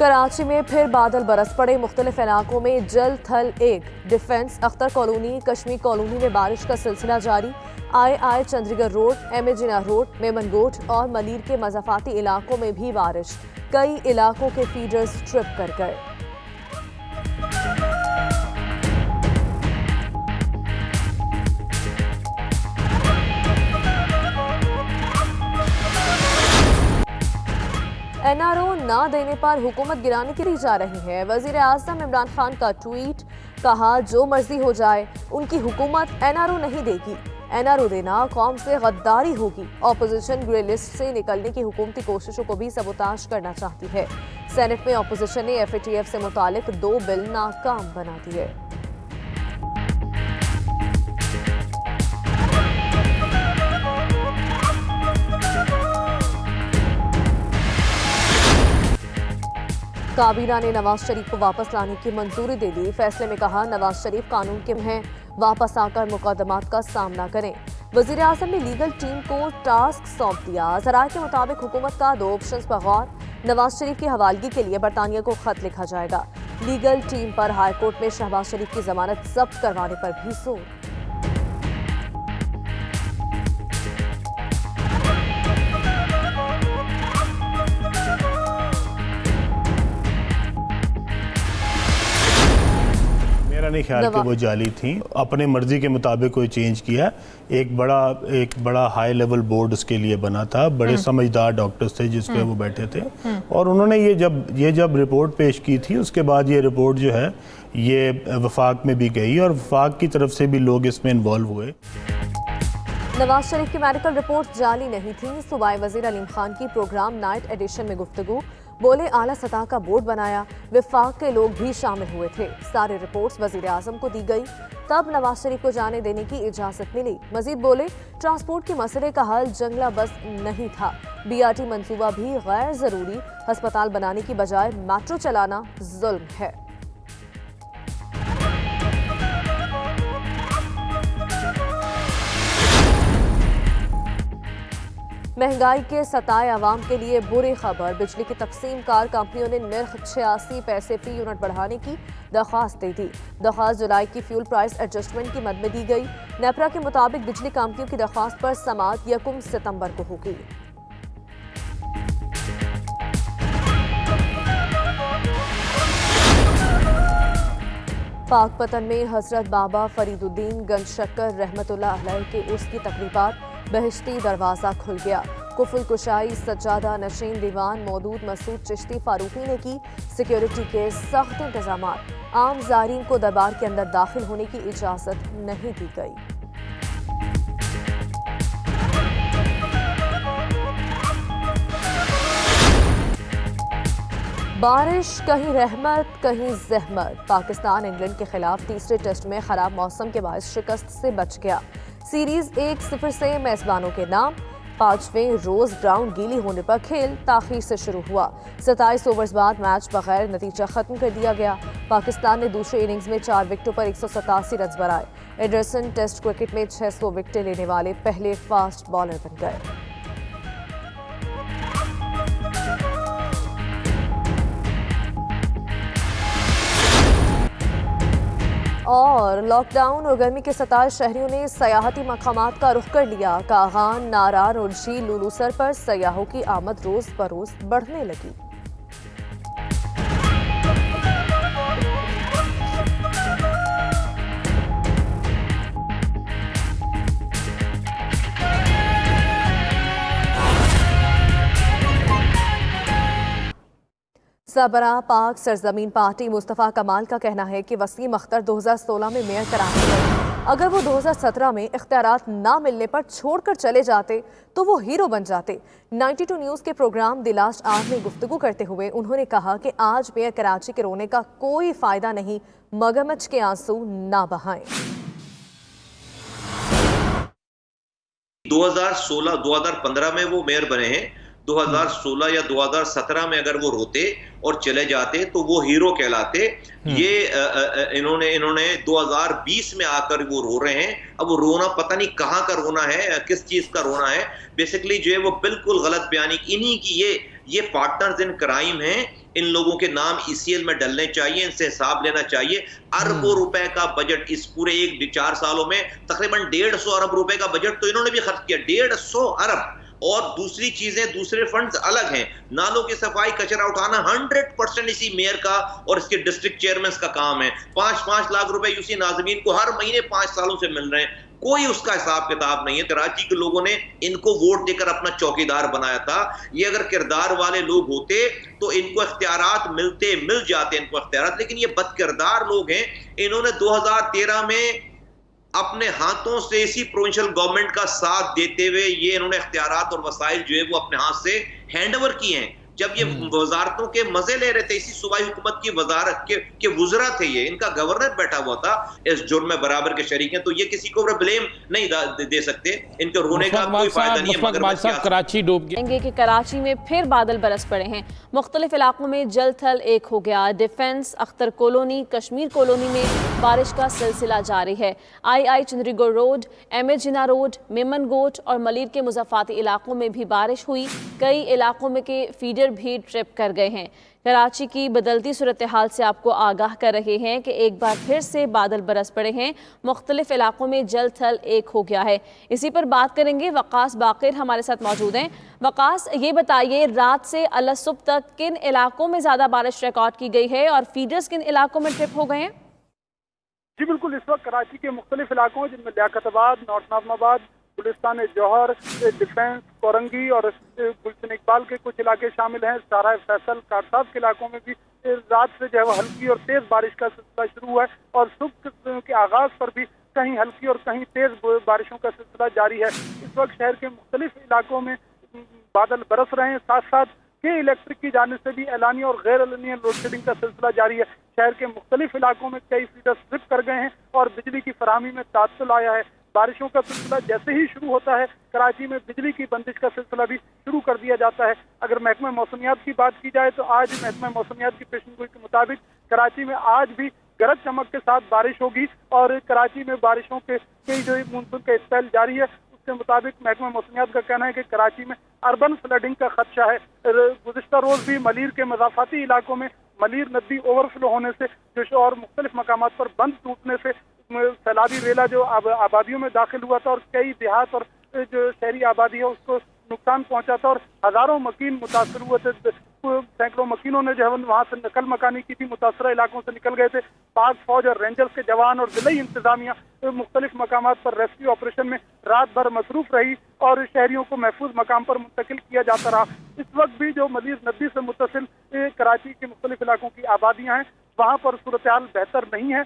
कराची में फिर बादल बरस पड़े। मुख्तलिफ इलाकों में जल थल एक defence, Akhtar colony, Kashmir colony में बारिश का सिलसिला जारी। आई चंडीगढ़ रोड, जिना रोड, मेमनगोट और मलीर के मज़ाफाती इलाकों में भी बारिश। कई इलाकों के फीडर्स ट्रिप कर गए। NRO ना देने पर हुकूमत गिराने के लिए जा रही है। वजीर आज़म इमरान खान का ट्वीट, कहा जो मर्जी हो जाए उनकी हुकूमत NRO नहीं देगी। NRO देना कौम से गद्दारी होगी। ऑपोजिशन ग्रे लिस्ट से निकलने की हुकूमती कोशिशों को भी सबूताश करना चाहती है। सेनेट में ऑपोजिशन ने FATF से मुतालिक 2 बिल नाकाम बना दिए। काबीना ने नवाज शरीफ को वापस लाने की मंजूरी दे दी। फैसले में कहा नवाज शरीफ कानून के हैं, वापस आकर मुकदमात का सामना करें। वजीर आज़म ने लीगल टीम को टास्क सौंप दिया। ज़राए के मुताबिक हुकूमत का 2 ऑप्शंस पर गौर। नवाज शरीफ की हवालगी के लिए बरतानिया को खत लिखा जाएगा। लीगल टीम पर हाई कोर्ट में शहबाज शरीफ की जमानत जब्त करवाने पर भी जोर। नहीं ख्याल कि वो जाली थी, अपने मर्जी के मुताबिक कोई चेंज किया। एक बड़ा हाई लेवल बोर्ड उसके लिए बना था, बड़े समझदार डॉक्टर्स थे जिस पे वो बैठे थे, और उन्होंने ये जब रिपोर्ट पेश की थी उसके बाद ये रिपोर्ट जो है ये वफाक में भी गई और वफाक की तरफ से भी लोग इसमें इन्वॉल्व हुए। नवाज शरीफ की मेडिकल रिपोर्ट जाली नहीं थी। सूबाई वजीर अलीम खान की प्रोग्राम नाइट एडिशन में गुफ्तगू, बोले आला सतह का बोर्ड बनाया, विफाक के लोग भी शामिल हुए थे। सारी रिपोर्ट्स वजीर आजम को दी गई, तब नवाज शरीफ को जाने देने की इजाजत मिली। मजीद बोले ट्रांसपोर्ट के मसले का हल जंगला बस नहीं था, BRT मंसूबा भी गैर जरूरी, अस्पताल बनाने की बजाय मेट्रो चलाना जुल्म है। महंगाई के सताए आवाम के लिए बुरी खबर। बिजली की तकसीम कार कंपनियों ने निर्ख 86 पैसे फी यूनिट बढ़ाने की दरख्वास्त दे दी। दरख्वास्त जुलाई की फ्यूल प्राइस एडजस्टमेंट की मद में दी गई। नेपरा के मुताबिक बिजली कंपनियों की दरख्वास्त पर समाअत 1 सितंबर को होगी। पाकपतन में हजरत बाबा फरीदुद्दीन गंज शक्कर रहमतुल्लाह अलैह के उर्स की तकरीबात, बहिश्ती दरवाज़ा खुल गया। कुफुल कुशाई सज्जादा नशीन दीवान मौदूद मसूद चिश्ती फारूकी ने की। सिक्योरिटी के सख्त इंतजाम, आम ज़ारीन को दरबार के अंदर दाखिल होने की इजाज़त नहीं दी गई। बारिश कहीं रहमत कहीं जहमत। पाकिस्तान इंग्लैंड के खिलाफ तीसरे टेस्ट में खराब मौसम के बायस शिकस्त से बच गया। सीरीज 1-0 से मेजबानों के नाम। 5वें रोज ग्राउंड गीली होने पर खेल ताखीर से शुरू हुआ। 27 ओवर्स बाद मैच बगैर नतीजा खत्म कर दिया गया। पाकिस्तान ने दूसरी इनिंग्स में 4 विकेटों पर 187 रन बनाए। एडरसन टेस्ट क्रिकेट में 600 विकेटें लेने वाले पहले फास्ट बॉलर बन गए। और लॉकडाउन और गर्मी के सताए शहरियों ने सयाहती मकामात का रुख कर लिया। कागान, नारार और झील लुलूसर पर सयाहों की आमद रोज बरोज बढ़ने लगी। सबरा पाक सरजमीन पार्टी मुस्तफ़ा कमाल का कहना है कि वसीम अख्तर 2016 में मेयर कराने गए। अगर वो 2017 में इख्तियारात ना मिलने पर छोड़कर चले जाते तो वो हीरो बन जाते। 92 न्यूज़ के प्रोग्राम द लास्ट आवर में गुफ्तगू करते हुए उन्होंने कहा कि आज मेयर कराची के रोने का कोई फायदा नहीं, मगरमच्छ के आंसू ना बहाएं। 2016-2015 में वो मेयर बने हैं। 2016 या 2017 में अगर वो रोते और चले जाते तो वो हीरो कहलाते। ये इन्होंने 2020 में आकर वो रो रहे हैं। अब वो रोना पता नहीं कहाँ का रोना है, किस चीज का रोना है। बेसिकली जो है वो बिल्कुल गलत बयानी इन्हीं की ये पार्टनर्स इन क्राइम हैं, इन लोगों के नाम ECL में डलने चाहिए, इनसे हिसाब लेना चाहिए। अरबों रुपए का बजट इस पूरे 4 सालों में, तकरीबन 150 अरब रुपए का बजट तो इन्होंने भी खर्च किया, 150 अरब। और दूसरी चीजें, दूसरे फंड्स अलग हैं। नालों की सफाई, कचरा उठाना 100% इसी मेयर का और इसके डिस्ट्रिक्ट चेयरमैन का काम है। 5-5 लाख रुपए यूसी नाज़मीन को हर महीने 5 सालों से मिल रहे हैं, कोई उसका हिसाब किताब नहीं है। कराची के लोगों ने इनको वोट देकर अपना चौकीदार बनाया था। ये अगर किरदार वाले लोग होते तो इनको इख्तियारात मिल जाते इनको इख्तियारात, लेकिन ये बदकिरदार लोग हैं। इन्होंने 2013 में अपने हाथों से इसी प्रोविंशियल गवर्नमेंट का साथ देते हुए ये इन्होंने इख्तियारात और वसाइल जो है वो अपने हाथ से हैंडओवर किए हैं। जब ये वजारतों के मजे ले रहे थे, इसी सूबाई हुकूमत की वजारत के वुज़रा थे, ये इनका गवर्नर बैठा हुआ था, इस जुर्म में बराबर के शरीक हैं, तो ये किसी को ब्लेम नहीं दे सकते। इनके रोने का कोई फायदा नहीं है। मगर कराची डूब गया कि कराची में फिर बादल बरस पड़े हैं, मुख्तलिफ इलाकों में जल थल एक हो गया। Defence, Akhtar colony, Kashmir colony में बारिश का सिलसिला जारी है। II चंद्रीगढ़ रोड, MA जिना रोड, मेमन गोट और मलिर के मुज़ाफ़ाती इलाकों में भी बारिश हुई। कई इलाकों में के फीडर भी ट्रिप कर गए हैं। कराची की बदलती सूरत हाल से आपको आगाह कर रहे हैं कि एक बार फिर से बादल बरस पड़े हैं, मुख्तलिफ इलाकों में जल थल एक हो गया है। इसी पर बात करेंगे, वकास बाकिर हमारे साथ मौजूद हैं। वकास, ये बताइए, रात से अल सुबह तक किन इलाकों में ज़्यादा बारिश रिकॉर्ड की गई है और फीडर्स किन इलाकों में ट्रिप हो गए हैं? जी बिल्कुल, इस वक्त कराची के मुख्तलिफ इलाकों जिनमें लियाकताबाद, नॉर्थ नाज़िमाबाद, गुलिस्तान जौहर, डिफेंस, कोरंगी और गुलशन इकबाल के कुछ इलाके शामिल हैं। सारा फैसल, कारसाब के इलाकों में भी रात से जो है वो हल्की और तेज बारिश का सिलसिला शुरू हुआ है और सुबह के आगाज पर भी कहीं हल्की और कहीं तेज बारिशों का सिलसिला जारी है। इस वक्त शहर के मुख्तलिफ इलाकों में बादल बरस रहे हैं, साथ साथ के इलेक्ट्रिक की जानिब से भी एलानी और गैर एलानी लोड शेडिंग का सिलसिला जारी है। शहर के मुख्तलिफ इलाकों में कई फीडर स्ट्रिप कर गए हैं और बिजली की फराहमी में तात्तुल आया है। बारिशों का सिलसिला जैसे ही शुरू होता है, कराची में बिजली की बंदिश का सिलसिला भी शुरू कर दिया जाता है। अगर महकमा मौसमियात की बात की जाए तो आज महकमा मौसमियात की पेशेनगोई के मुताबिक कराची में आज भी गरज चमक के साथ बारिश होगी और कराची में बारिशों के जो मानसून का स्पेल जारी है, उसके मुताबिक महकमा मौसमियात का कहना है कि कराची में अर्बन फ्लडिंग का खदशा है। गुज़िश्ता रोज भी मलिर के मज़ाफ़ाती इलाकों में मलिर नदी ओवरफ्लो होने से जो और मुख्तलिफ मकामात पर बंद टूटने से सैलाबी रेला जो आबादियों में दाखिल हुआ था और कई देहात और जो शहरी आबादी है उसको नुकसान पहुंचा था और हजारों मकीन मुतासर हुए थे। सैकड़ों मकीनों ने जो है वहाँ से नकल मकानी की थी, मुतासरा इलाकों से निकल गए थे। पाक फौज और रेंजर्स के जवान और जिला इंतजामिया मुख्तलिफ मकामात पर रेस्क्यू ऑपरेशन में रात भर मसरूफ रही और शहरियों को महफूज मकाम पर मुंतकिल किया जाता रहा। इस वक्त भी जो मलिर नदी से मुत्तसिल कराची के मुख्तलिफ इलाकों की आबादियाँ हैं, वहाँ पर सूरत हाल बेहतर नहीं है।